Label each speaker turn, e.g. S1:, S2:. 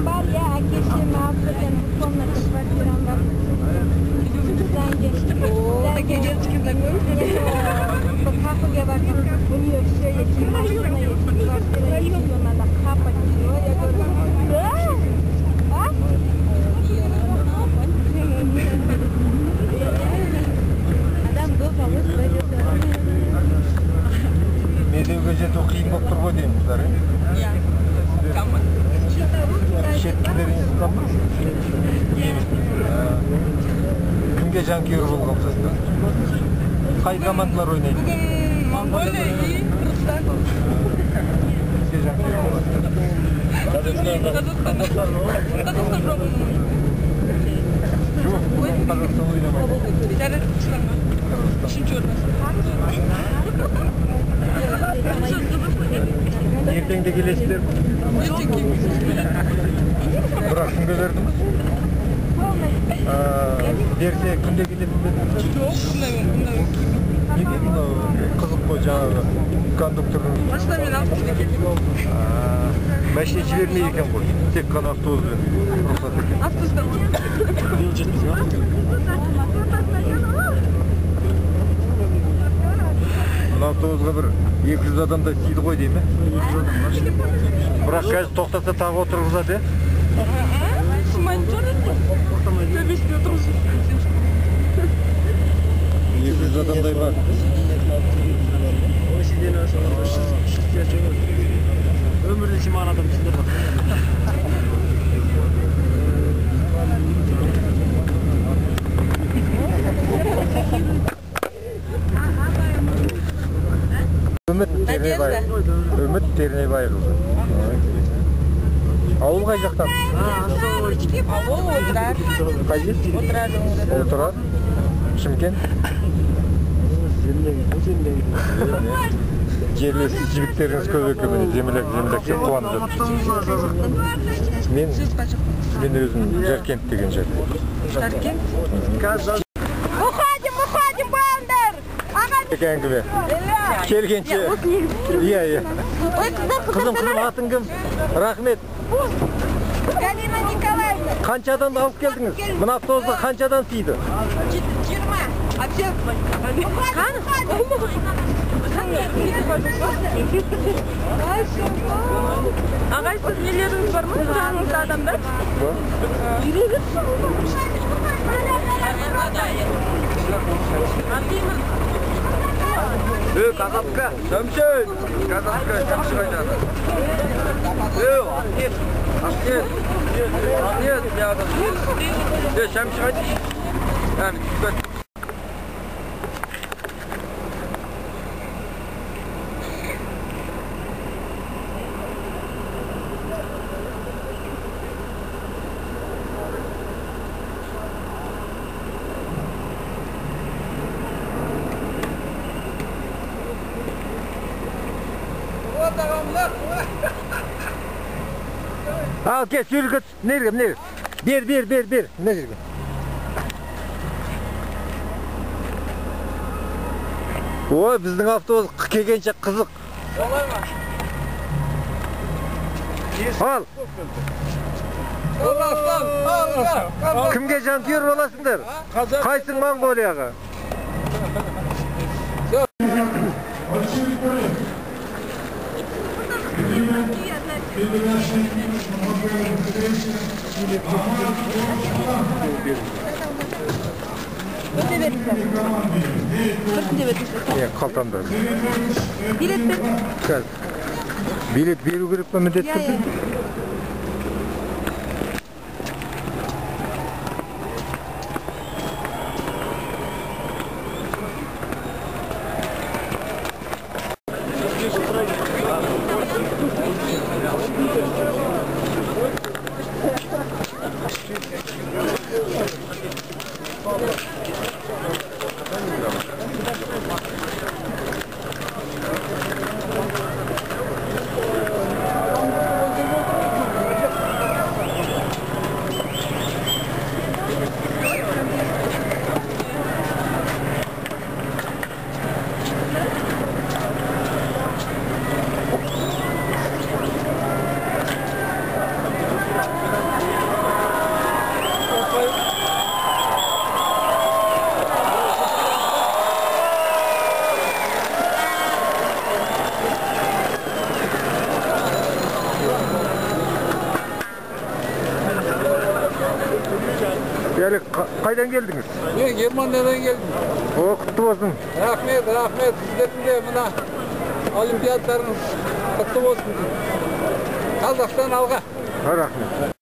S1: var ya, herkesin hafızlarını bu konuda kıvırtıran var. Bizden geçti. Ooo, gece çıkımda görürüz. Kapıya bakın, bunu yok şöyle ki, başına yetişti, başına yetişti, onlarla kapı gidiyor, ya görürüz. Bak. Adam doğmamış, böyle
S2: Medev gece okuyayım doktor bu diyeyim kızlar.
S3: Ya. Tamam.
S2: Şekilleriniz tamam. Kimge jankiyor bolgan kızlar? Kay komandlar oynaydı?
S3: Bugün Mongolia iyi, Kırgızistan.
S2: Kimge jankiyor bolgan?
S3: Kazakistan robunu.
S2: Yok, Kazakistan oynamadı.
S3: Jarret Kırgızistan. Üçüncü orası.
S2: Ertengde gelesizler. Bırak kimge verdiniz? Derse günde gelelim dediniz.
S3: Yok, bundan yok.
S2: Ne dedin o kızık koy жаңағы кондуктордың?
S3: Başta ben avtobüsle geldim.
S2: Машина жібермейді екен ғой. Тек қана автобуспен рұқсат екен.
S3: Автобуста mı?
S2: Мына автобусқа бір 200 адамдай сыйды ғой деймін. Бірақ қазір тоқтаса тағы отырғызады, е?
S3: Монтер ettim. Göbekli oturursun.
S2: 200 адамдай бар.
S4: Ömürde şimdi aradım sizde bak.
S2: Үміт Тернебайқызы. Ауыл қай жақтан?
S3: Ауыл отырар.
S2: Қай жер? Отырар. Шымкент? Жерлес жігіттеріңіз көп екен, землек деп қуанып жатыр. Мен өзім Жаркент деген жерде.
S3: Жаркент?
S1: Уходим, бандар!
S2: Екі әңгіме. Келгенше. Иә. Қызым, атың кім? Рахмет.
S1: Галина Николаевна.
S2: Қаншадан алып келдіңіз? Мына автобусқа қаншадан сыйды?
S1: 20. А все?
S3: Ағай, сіз нелеріңіз бар ма? Сұрағыңызда адамдар?
S2: Казапка, Шамшин! Казапка, Шамшин қайнады. Ахмет! Шамшин қайды. Al gel yürü git. Nereye? Bir. Nereye? Oy bizдің автобус келгенше қызық. Al. Kimге жанкүйер боласыңдар? Қайсың Монголияға? Қалтамда.
S1: Билет бер.
S2: Билет беру керек пе міндетті түрде? Әлі қайдан келдіңіз?
S5: Мен Германиядан келдім.
S2: О, құтты болсын.
S5: Рахмет, рахмет. Сіздердің де мына олимпиадаларыңыз құтты болсын. Қазақстан алға.
S2: Рахмет.